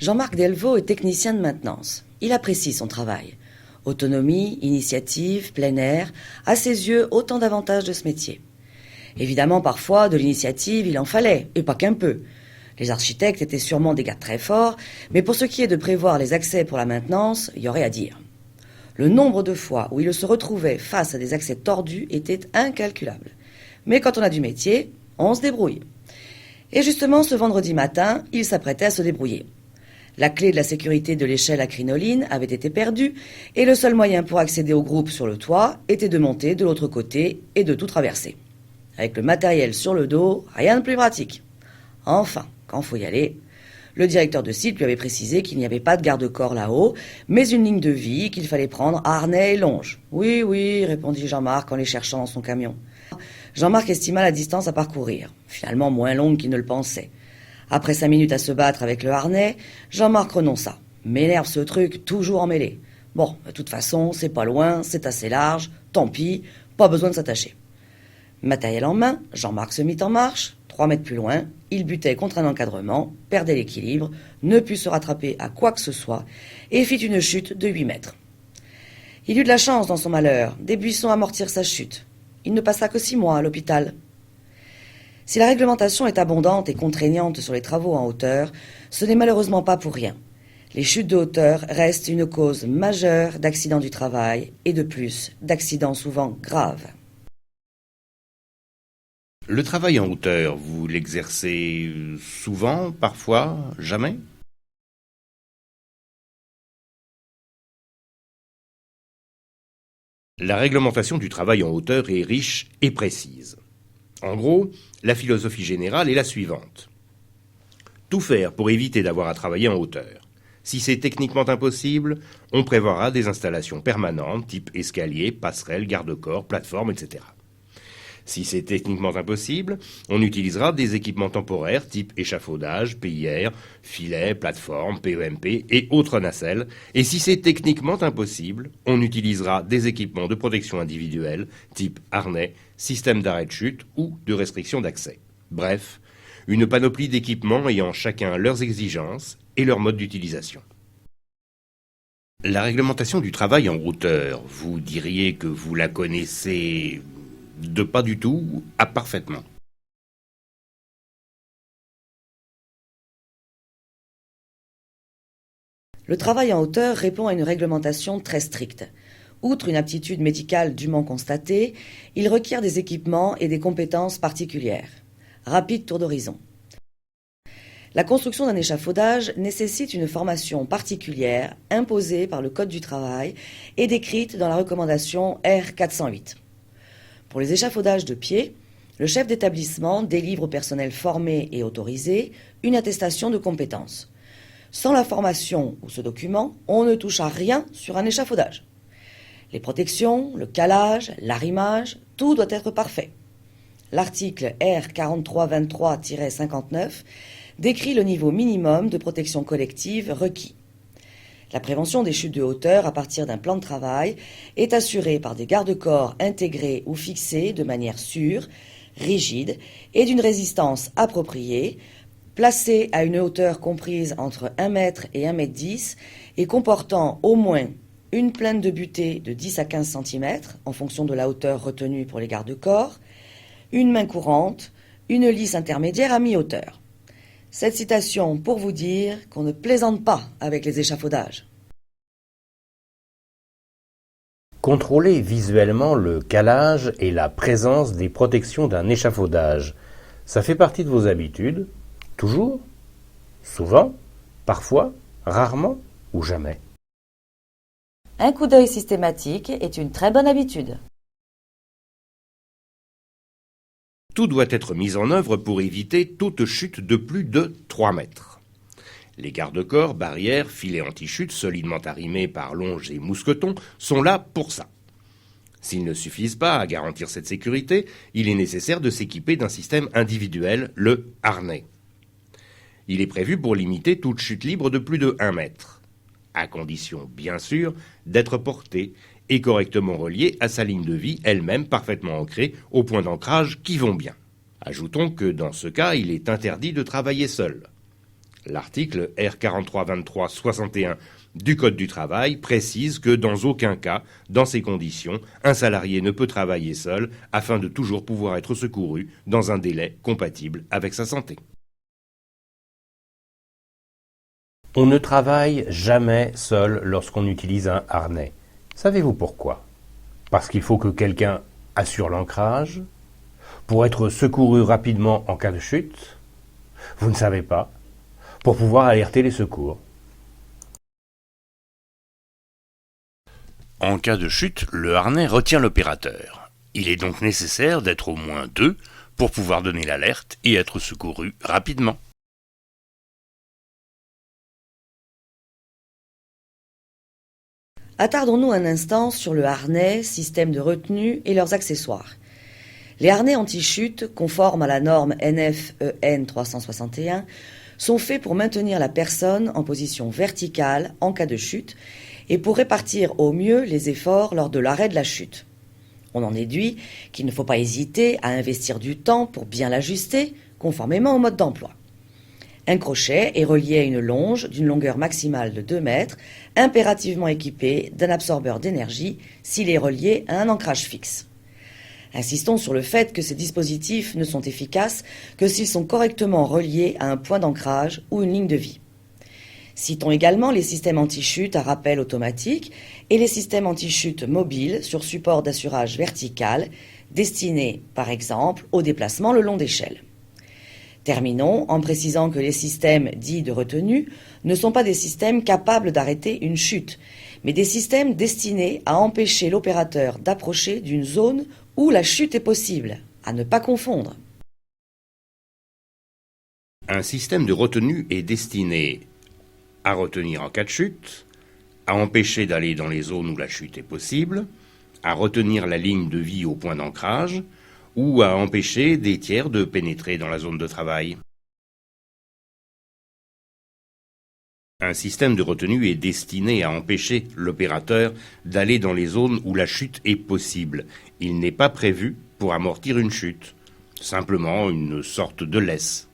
Jean-Marc Delvaux est technicien de maintenance. Il apprécie son travail. Autonomie, initiative, plein air, à ses yeux, autant d'avantages de ce métier. Évidemment, parfois, de l'initiative, il en fallait, et pas qu'un peu. Les architectes étaient sûrement des gars très forts, mais pour ce qui est de prévoir les accès pour la maintenance, il y aurait à dire. Le nombre de fois où il se retrouvait face à des accès tordus était incalculable. Mais quand on a du métier, on se débrouille. Et justement, ce vendredi matin, il s'apprêtait à se débrouiller. La clé de la sécurité de l'échelle à crinoline avait été perdue et le seul moyen pour accéder au groupe sur le toit était de monter de l'autre côté et de tout traverser. Avec le matériel sur le dos, rien de plus pratique. Enfin, quand faut y aller, le directeur de site lui avait précisé qu'il n'y avait pas de garde-corps là-haut, mais une ligne de vie qu'il fallait prendre harnais et longe. Oui, oui, répondit Jean-Marc en les cherchant dans son camion. Jean-Marc estima la distance à parcourir, finalement moins longue qu'il ne le pensait. Après 5 minutes à se battre avec le harnais, Jean-Marc renonça. M'énerve ce truc, toujours emmêlé. Bon, de toute façon, c'est pas loin, c'est assez large, tant pis, pas besoin de s'attacher. Matériel en main, Jean-Marc se mit en marche. 3 mètres plus loin, il butait contre un encadrement, perdait l'équilibre, ne put se rattraper à quoi que ce soit et fit une chute de 8 mètres. Il eut de la chance dans son malheur, des buissons amortirent sa chute. Il ne passa que 6 mois à l'hôpital. Si la réglementation est abondante et contraignante sur les travaux en hauteur, ce n'est malheureusement pas pour rien. Les chutes de hauteur restent une cause majeure d'accidents du travail et de plus, d'accidents souvent graves. Le travail en hauteur, vous l'exercez souvent, parfois, jamais ? La réglementation du travail en hauteur est riche et précise. En gros, la philosophie générale est la suivante. Tout faire pour éviter d'avoir à travailler en hauteur. Si c'est techniquement impossible, on prévoira des installations permanentes, type escalier, passerelle, garde-corps, plateforme, etc. Si c'est techniquement impossible, on utilisera des équipements temporaires, type échafaudage, PIR, filet, plateforme, PEMP et autres nacelles. Et si c'est techniquement impossible, on utilisera des équipements de protection individuelle, type harnais, système d'arrêt de chute ou de restriction d'accès. Bref, une panoplie d'équipements ayant chacun leurs exigences et leur mode d'utilisation. La réglementation du travail en hauteur, vous diriez que vous la connaissez de pas du tout à parfaitement. Le travail en hauteur répond à une réglementation très stricte. Outre une aptitude médicale dûment constatée, il requiert des équipements et des compétences particulières. Rapide tour d'horizon. La construction d'un échafaudage nécessite une formation particulière imposée par le Code du travail et décrite dans la recommandation R408. Pour les échafaudages de pied, le chef d'établissement délivre au personnel formé et autorisé une attestation de compétence. Sans la formation ou ce document, on ne touche à rien sur un échafaudage. Les protections, le calage, l'arrimage, tout doit être parfait. L'article R4323-59 décrit le niveau minimum de protection collective requis. La prévention des chutes de hauteur à partir d'un plan de travail est assurée par des garde-corps intégrés ou fixés de manière sûre, rigide et d'une résistance appropriée, placés à une hauteur comprise entre 1 mètre et 1 mètre 10 et comportant au moins une plainte de butée de 10 à 15 cm en fonction de la hauteur retenue pour les garde-corps, une main courante, une lisse intermédiaire à mi-hauteur. Cette citation pour vous dire qu'on ne plaisante pas avec les échafaudages. Contrôler visuellement le calage et la présence des protections d'un échafaudage, ça fait partie de vos habitudes ? Toujours ? Souvent ? Parfois ? Rarement ? Ou jamais ? Un coup d'œil systématique est une très bonne habitude. Tout doit être mis en œuvre pour éviter toute chute de plus de 3 mètres. Les garde-corps, barrières, filets anti-chute solidement arrimés par longes et mousquetons sont là pour ça. S'ils ne suffisent pas à garantir cette sécurité, il est nécessaire de s'équiper d'un système individuel, le harnais. Il est prévu pour limiter toute chute libre de plus de 1 mètre, à condition, bien sûr, d'être porté et correctement relié à sa ligne de vie, elle-même parfaitement ancrée aux points d'ancrage qui vont bien. Ajoutons que dans ce cas, il est interdit de travailler seul. L'article R4323-61 du Code du travail précise que dans aucun cas, dans ces conditions, un salarié ne peut travailler seul afin de toujours pouvoir être secouru dans un délai compatible avec sa santé. On ne travaille jamais seul lorsqu'on utilise un harnais. Savez-vous pourquoi? Parce qu'il faut que quelqu'un assure l'ancrage, pour être secouru rapidement en cas de chute. Vous ne savez pas, pour pouvoir alerter les secours. En cas de chute, le harnais retient l'opérateur. Il est donc nécessaire d'être au moins deux pour pouvoir donner l'alerte et être secouru rapidement. Attardons-nous un instant sur le harnais, système de retenue et leurs accessoires. Les harnais anti-chute, conformes à la norme NF-EN 361, sont faits pour maintenir la personne en position verticale en cas de chute et pour répartir au mieux les efforts lors de l'arrêt de la chute. On en déduit qu'il ne faut pas hésiter à investir du temps pour bien l'ajuster, conformément au mode d'emploi. Un crochet est relié à une longe d'une longueur maximale de 2 mètres, impérativement équipé d'un absorbeur d'énergie s'il est relié à un ancrage fixe. Insistons sur le fait que ces dispositifs ne sont efficaces que s'ils sont correctement reliés à un point d'ancrage ou une ligne de vie. Citons également les systèmes anti-chute à rappel automatique et les systèmes anti-chute mobiles sur support d'assurage vertical, destinés, par exemple, au déplacement le long d'échelles. Terminons en précisant que les systèmes dits de retenue ne sont pas des systèmes capables d'arrêter une chute, mais des systèmes destinés à empêcher l'opérateur d'approcher d'une zone où la chute est possible, à ne pas confondre. Un système de retenue est destiné à retenir en cas de chute, à empêcher d'aller dans les zones où la chute est possible, à retenir la ligne de vie au point d'ancrage, ou à empêcher des tiers de pénétrer dans la zone de travail. Un système de retenue est destiné à empêcher l'opérateur d'aller dans les zones où la chute est possible. Il n'est pas prévu pour amortir une chute, simplement une sorte de laisse.